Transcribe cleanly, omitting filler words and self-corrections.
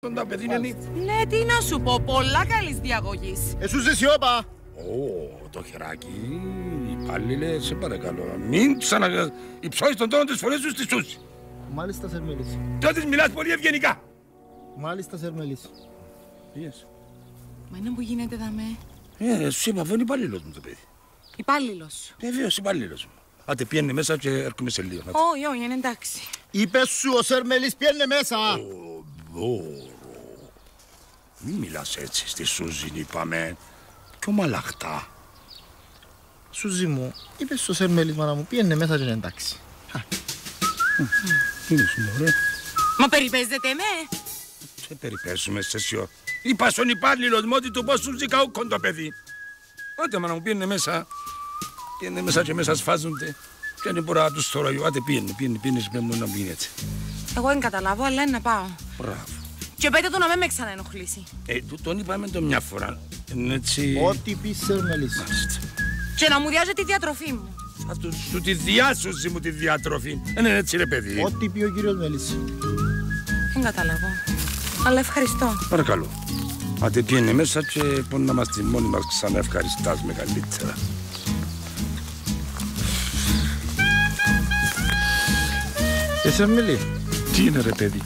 Τα παιδί είναι... Ναι, τι να σου πω, πολλά καλής διαγωγής. Εσούς δεν σιώπα. Ω, το χεράκι, υπάλληλε, σε παρακαλώ. Μην υψώσεις τον τόνο της φωνής σου στη Σούση. Μάλιστα, Σερμέλης. Τότε μιλάς πολύ ευγενικά. Μάλιστα, Σερμέλης. Yes. Μα είναι που γίνεται δαμέ. Σου είπα, είναι υπάλληλος μου το παιδί. Υπάλληλος. Βέβαιος υπάλληλος μου. Άντε πιένε μέσα και έρχομαι σε λίγο. Όχι, όχι, είναι εντάξει. Είπε σου ο Σερμέλης πιένε μέσα. Δώρο. Μην μιλάς έτσι στη Σούζη, είπαμε. Πιο μαλαχτά. Σούζη μου, είπε σου ο Σερμέλης μάνα μου πιένε μέσα και είναι εντάξει. Είναι σου μωρέ. Μα περιπέζετε με. Σε περιπέσουμε σε σιώ. Είπα στον υπάλληλο μου ότι του πω σου ζηκαούκον το παιδί. Άντε μάνα μου πιένε μέσα. Πιένε μέσα και μέσα σφάζονται. Και αν μπορώ να τους τώρα, άντε πιένε με μου να μην είναι έτσι. Εγώ δεν καταλάβω, αλλά είναι να πάω. Μπράβο. Και πείτε του να με ξαναενοχλήσει. Τον είπαμε το μια φορά. Είναι έτσι... Ό,τι πει Σερμέλης. Μάλιστα. Και να μου διάζει τη διατροφή μου. Θα σου τη διάσωση μου τη διατροφή. Δεν είναι έτσι ρε παιδί. Ό,τι πει ο κύριος Μέλης. Δεν καταλάβω. Αλλά ευχαριστώ. Παρακαλώ. Άντε πιένε μέσα και μπορεί να είμαστε μόνοι μας ξανά ευχαριστάς μεγαλύτερα. Σερμέλη. Τι είναι ρε παιδί.